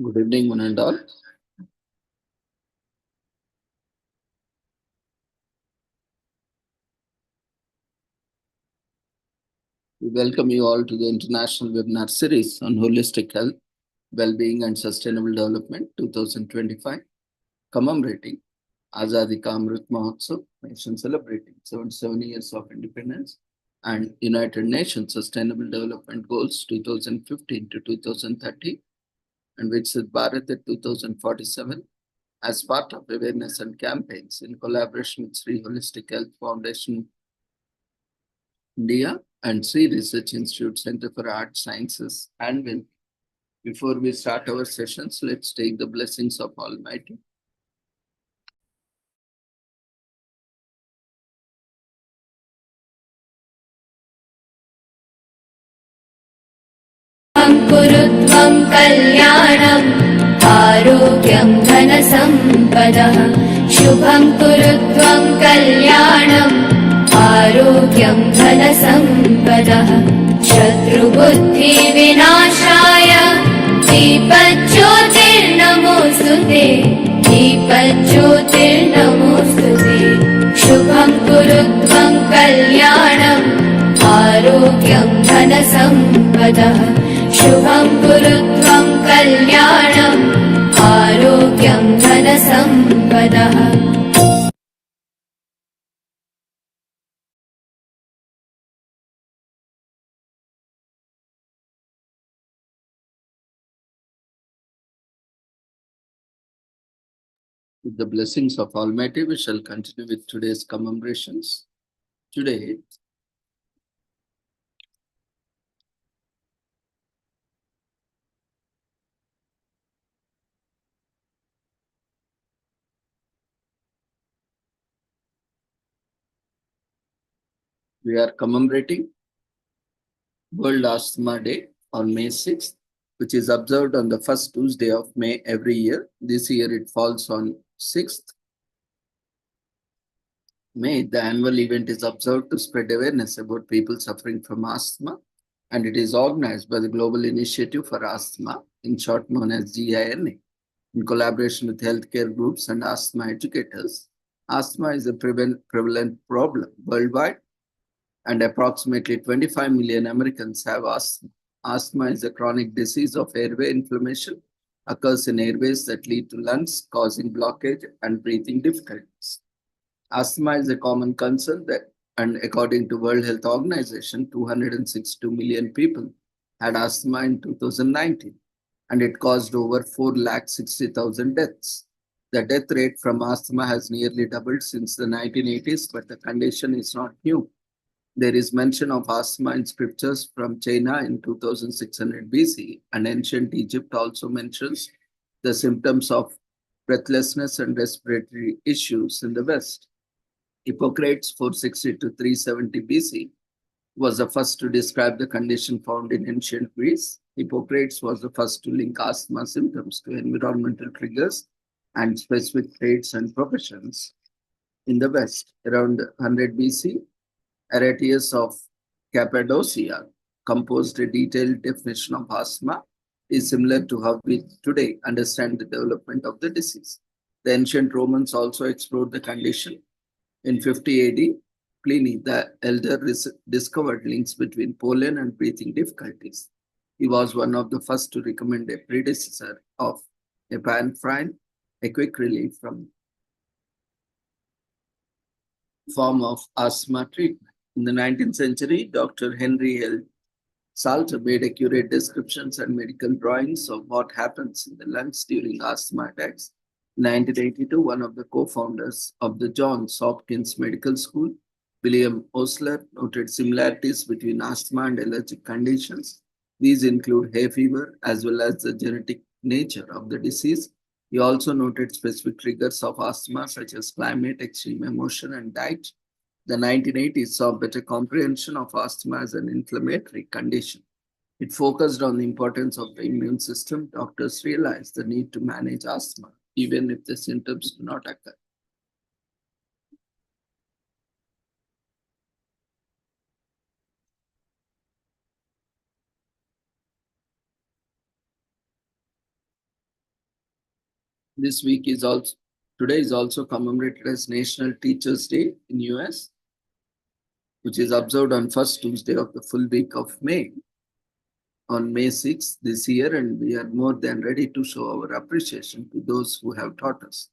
Good evening, one and all. We welcome you all to the International Webinar Series on Holistic Health, Well-being and Sustainable Development 2025, commemorating Azadi Ka Amrit Mahotsav, nation celebrating 77 years of independence, and United Nations Sustainable Development Goals 2015 to 2030, and Viksit Bharat at 2047, as part of awareness and campaigns in collaboration with Sri Holistic Health Foundation India and Sri Research Institute Center for Art Sciences and Well. Before we start our sessions, let's take the blessings of Almighty. कुरुत्वं कल्याणम् आरोग्यं धनसम्पदः शुभं कुरुत्वं कल्याणम् आरोग्यं धनसम्पदः शत्रुबुद्धिविनाशाय दीपज्योतिर्नमोऽस्तुते दीपज्योतिर्नमोऽस्तुते शुभं कुरुत्वं कल्याणम् आरोग्यं धनसम्पदः शुभं कुरुत्वं कल्याणम् आरोग्यं धनसम्पदः With the blessings of Almighty, we shall continue with today's commemorations. Today, we are commemorating World Asthma Day on May 6th, which is observed on the first Tuesday of May every year. This year it falls on 6th May. The annual event is observed to spread awareness about people suffering from asthma, and it is organized by the Global Initiative for Asthma, in short known as GINA, in collaboration with healthcare groups and asthma educators. Asthma is a prevalent problem worldwide, and approximately 25 million Americans have asthma. Asthma is a chronic disease of airway inflammation, occurs in airways that lead to lungs, causing blockage and breathing difficulties. Asthma is a common concern and according to World Health Organization, 262 million people had asthma in 2019, and it caused over 460,000 deaths. The death rate from asthma has nearly doubled since the 1980s, but the condition is not new. There is mention of asthma in scriptures from China in 2600 BC, and ancient Egypt also mentions the symptoms of breathlessness and respiratory issues in the West. Hippocrates, 460 to 370 BC, was the first to describe the condition found in ancient Greece. Hippocrates was the first to link asthma symptoms to environmental triggers and specific trades and professions. In the West, around 100 BC, Aretius of Cappadocia composed a detailed definition of asthma. It is similar to how we today understand the development of the disease. The ancient Romans also explored the condition. In 50 AD, Pliny the Elder discovered links between pollen and breathing difficulties. He was one of the first to recommend a predecessor of epinephrine, a quick relief from form of asthma treatment. In the 19th century, Dr. Henry L. Salter made accurate descriptions and medical drawings of what happens in the lungs during asthma attacks. In 1982, one of the co-founders of the Johns Hopkins Medical School, William Osler, noted similarities between asthma and allergic conditions. These include hay fever as well as the genetic nature of the disease. He also noted specific triggers of asthma such as climate, extreme emotion, and diet. The 1980s saw better comprehension of asthma as an inflammatory condition. It focused on the importance of the immune system. Doctors realized the need to manage asthma, even if the symptoms do not occur. This week is also Today is also commemorated as National Teachers Day in US, which is observed on first Tuesday of the full week of May, on May 6th this year, and we are more than ready to show our appreciation to those who have taught us.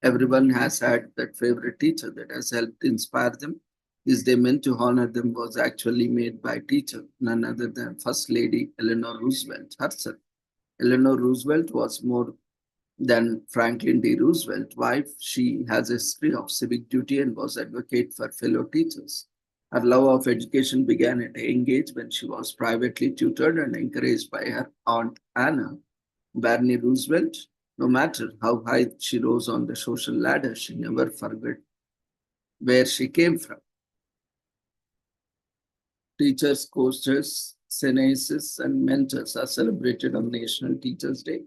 Everyone has had that favorite teacher that has helped inspire them. This day meant to honor them was actually made by teacher, none other than First Lady Eleanor Roosevelt herself. Eleanor Roosevelt was more than Franklin D. Roosevelt's wife. She has a history of civic duty and was advocate for fellow teachers. Her love of education began at a young age when she was privately tutored and encouraged by her aunt Anna Barney Roosevelt. No matter how high she rose on the social ladder, she never forgot where she came from. Teachers, coaches, senates, and mentors are celebrated on National Teachers Day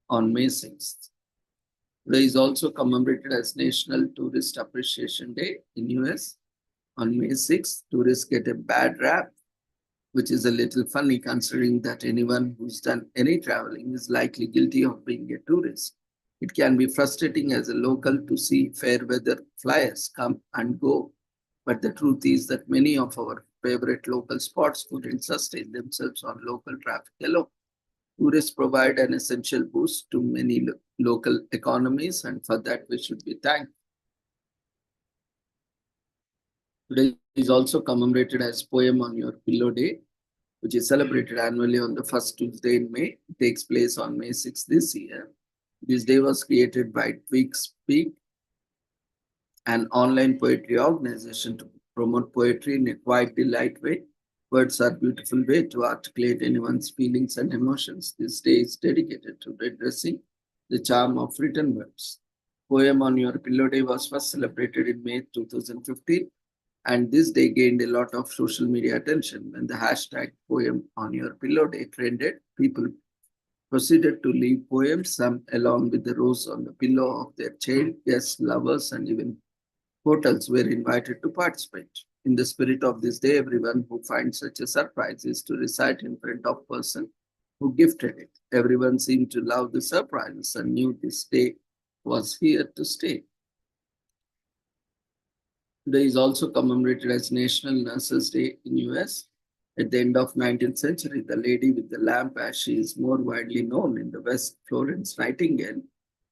on May 6th. Today is also commemorated as National Tourist Appreciation Day in US. On May 6th, tourists get a bad rap, which is a little funny considering that anyone who's done any traveling is likely guilty of being a tourist. It can be frustrating as a local to see fair weather flyers come and go, but the truth is that many of our favorite local spots couldn't sustain themselves on local traffic alone. Tourists provide an essential boost to many local economies, and for that we should be thankful. Today is also commemorated as Poem on Your Pillow Day, which is celebrated annually on the first Tuesday in May. It takes place on May 6th this year. This day was created by Twig Speak, an online poetry organization to promote poetry in a quiet, delight way. Words are a beautiful way to articulate anyone's feelings and emotions. This day is dedicated to redressing the charm of written words. Poem on Your Pillow Day was first celebrated in May 2015, and this day gained a lot of social media attention. When the hashtag Poem on Your Pillow Day trended, people proceeded to leave poems, some along with the rose on the pillow of their child, guests, lovers, and even hotels were invited to participate. In the spirit of this day, everyone who finds such a surprise is to recite in front of person who gifted it. Everyone seemed to love the surprises and knew this day was here to stay. Today is also commemorated as National Nurses Day in US. At the end of 19th century, the lady with the lamp, as she is more widely known in the West, Florence Nightingale,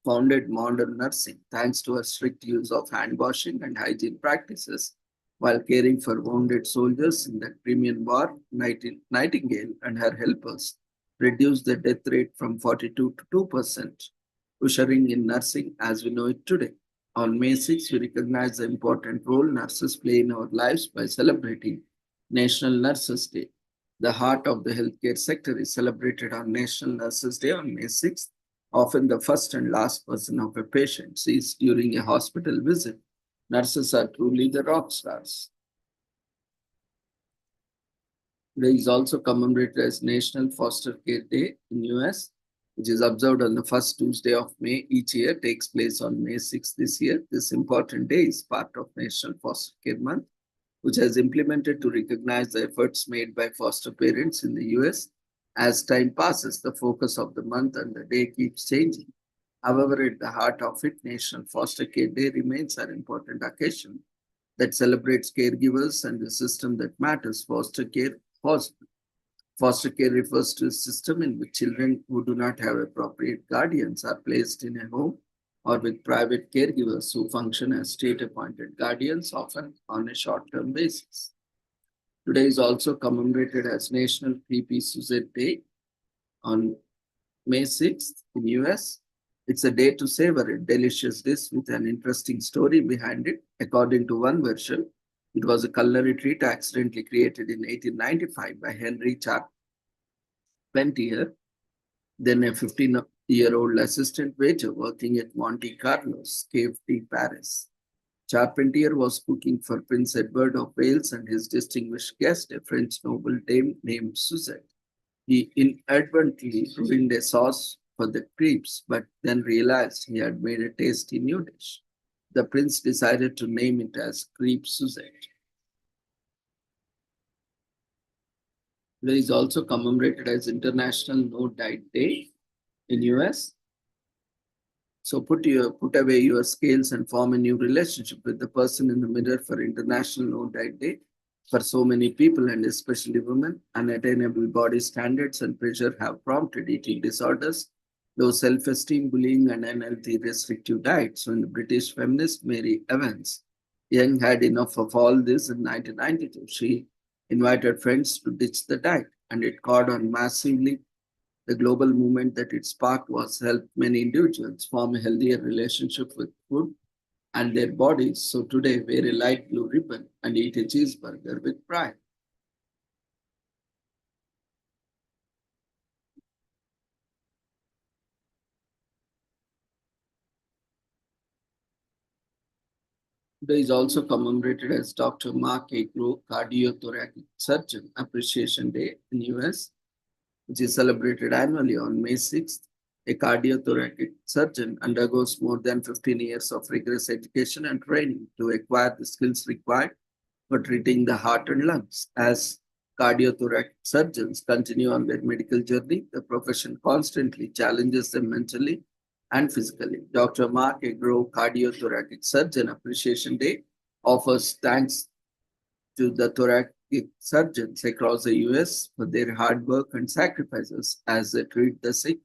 founded modern nursing thanks to her strict use of hand washing and hygiene practices. While caring for wounded soldiers in the Crimean War, Nightingale and her helpers reduced the death rate from 42 to 2%, ushering in nursing as we know it today. On May 6, we recognize the important role nurses play in our lives by celebrating National Nurses Day. The heart of the healthcare sector is celebrated on National Nurses Day on May 6th. Often the first and last person of a patient sees during a hospital visit. Nurses are truly the rock stars. Today is also commemorated as National Foster Care Day in US, which is observed on the first Tuesday of May each year, takes place on May 6th this year. This important day is part of National Foster Care Month, which has implemented to recognize the efforts made by foster parents in the US. As time passes, the focus of the month and the day keeps changing. However, at the heart of it, National Foster Care Day remains an important occasion that celebrates caregivers and the system that matters. Foster care refers to a system in which children who do not have appropriate guardians are placed in a home or with private caregivers who function as state-appointed guardians, often on a short-term basis. Today is also commemorated as National Creepy Suzette Day on May 6th in US. It's a day to savor a delicious dish with an interesting story behind it. According to one version, it was a culinary treat accidentally created in 1895 by Henry Charpentier, then a 15-year-old assistant waiter working at Monte Carlo's Cave de Paris. Charpentier was cooking for Prince Edward of Wales and his distinguished guest, a French noble dame named Suzette. He inadvertently ruined a sauce for the crepes, but then realized he had made a tasty new dish. The prince decided to name it as Crepe Suzette. Today is also commemorated as International No Diet Day in US. So put away your scales and form a new relationship with the person in the mirror for International No Diet Day. For so many people and especially women, unattainable body standards and pressure have prompted eating disorders, low self-esteem, bullying, and unhealthy restrictive diets. When the British feminist Mary Evans Young had enough of all this in 1992, she invited friends to ditch the diet, and it caught on massively. The global movement that it sparked was help many individuals form a healthier relationship with food and their bodies. So today, wear a light blue ribbon and eat a cheeseburger with pride. Today is also commemorated as Dr. Mark Agro Cardiothoracic Surgeon Appreciation Day in US, which is celebrated annually on May 6th. A cardiothoracic surgeon undergoes more than 15 years of rigorous education and training to acquire the skills required for treating the heart and lungs. As cardiothoracic surgeons continue on their medical journey, the profession constantly challenges them mentally and physically. Dr. Mark Agro Cardiothoracic Surgeon Appreciation Day offers thanks to the thoracic surgeons across the US for their hard work and sacrifices as they treat the sick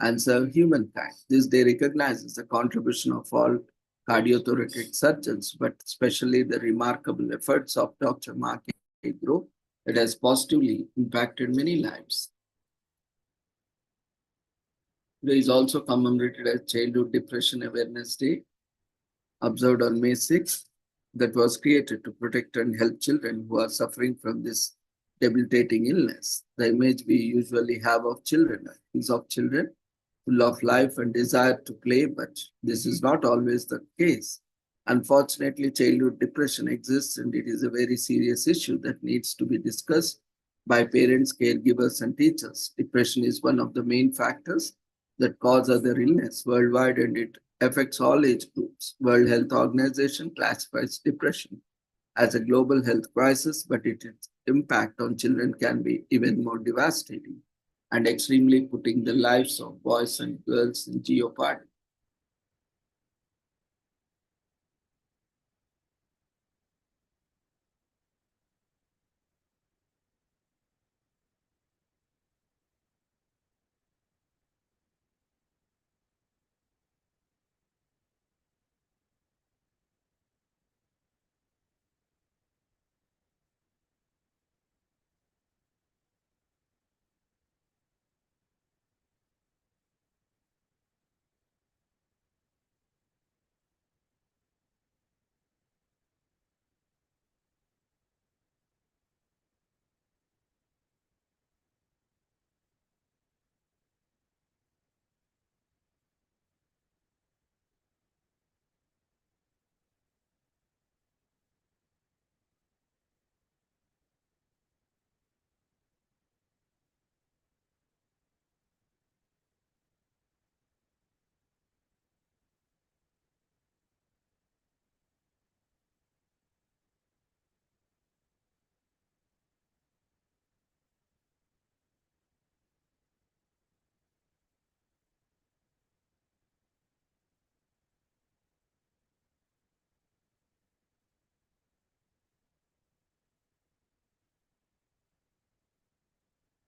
and serve humankind. This day recognizes the contribution of all cardiothoracic surgeons, but especially the remarkable efforts of Dr. Mark Agro that has positively impacted many lives. Today is also commemorated as Childhood Depression Awareness Day, observed on May 6th, that was created to protect and help children who are suffering from this debilitating illness. The image we usually have of children is of children full of life and desire to play, but this is not always the case. Unfortunately, childhood depression exists and it is a very serious issue that needs to be discussed by parents, caregivers, and teachers. Depression is one of the main factors that cause other illness worldwide and it affects all age groups. World Health Organization classifies depression as a global health crisis, but its impact on children can be even more devastating and extremely putting the lives of boys and girls in jeopardy.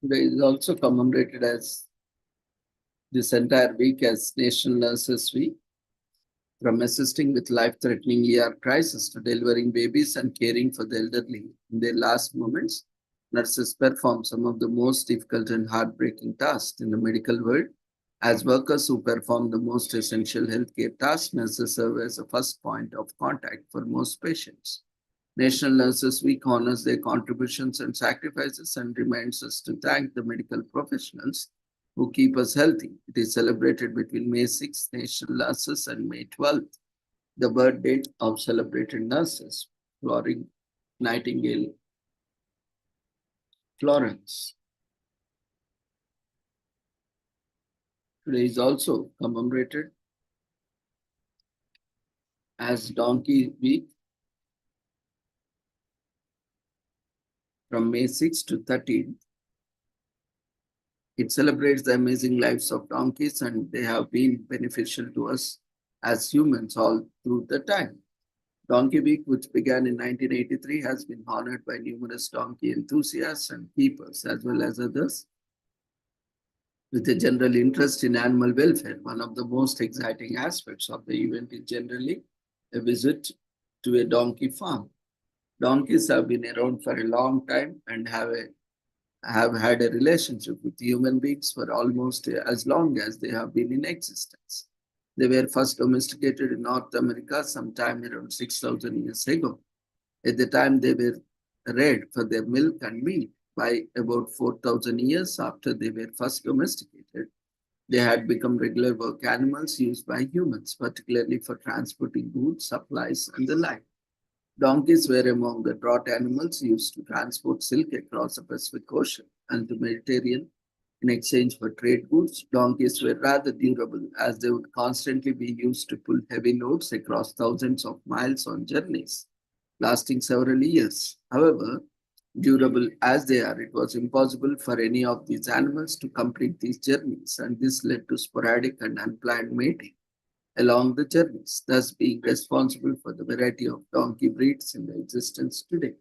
Today is also commemorated as this entire week as National Nurses Week. From assisting with life-threatening ER crisis to delivering babies and caring for the elderly in their last moments, nurses perform some of the most difficult and heartbreaking tasks in the medical world. As workers who perform the most essential healthcare tasks, nurses serve as a first point of contact for most patients. National Nurses Week honors their contributions and sacrifices and reminds us to thank the medical professionals who keep us healthy. It is celebrated between May 6th, National Nurses, and May 12th, the birth date of celebrated nurses, Florence Nightingale Florence. Today is also commemorated as Donkey Week from May 6th to 13th. It celebrates the amazing lives of donkeys, and they have been beneficial to us as humans all through the time. Donkey Week, which began in 1983, has been honored by numerous donkey enthusiasts and keepers, as well as others with a general interest in animal welfare. One of the most exciting aspects of the event is generally a visit to a donkey farm. Donkeys have been around for a long time and have had a relationship with human beings for almost as long as they have been in existence. They were first domesticated in North America sometime around 6,000 years ago. At the time, they were reared for their milk and meat. By about 4,000 years after they were first domesticated, they had become regular work animals used by humans, particularly for transporting goods, supplies, and the like. Donkeys were among the draught animals used to transport silk across the Pacific Ocean and the Mediterranean in exchange for trade goods. Donkeys were rather durable as they would constantly be used to pull heavy loads across thousands of miles on journeys lasting several years. However, durable as they are, it was impossible for any of these animals to complete these journeys, and this led to sporadic and unplanned mating along the journeys, thus being responsible for the variety of donkey breeds in existence today.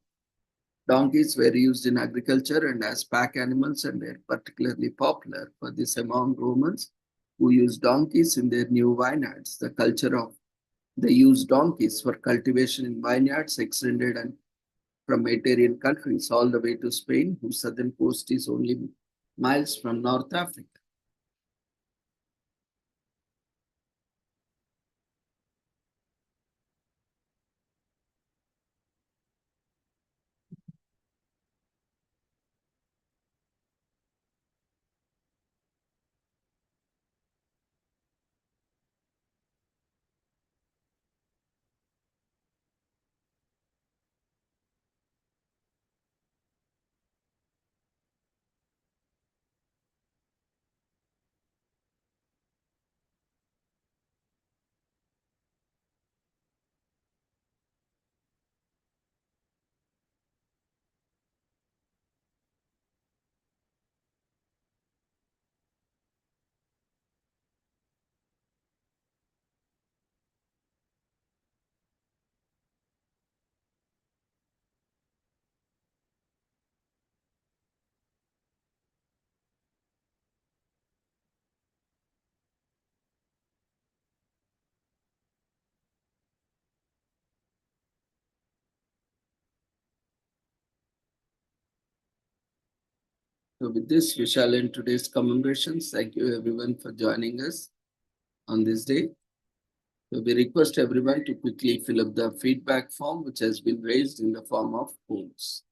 Donkeys were used in agriculture and as pack animals and were particularly popular for this among Romans who used donkeys in their new vineyards. The culture of the used donkeys for cultivation in vineyards extended and from Mediterranean countries all the way to Spain, whose southern coast is only miles from North Africa. So with this, we shall end today's commemorations. Thank you everyone for joining us on this day. So we request everyone to quickly fill up the feedback form which has been raised in the form of polls.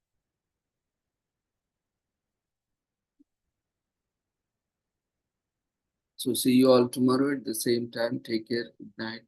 So see you all tomorrow at the same time. Take care. Good night.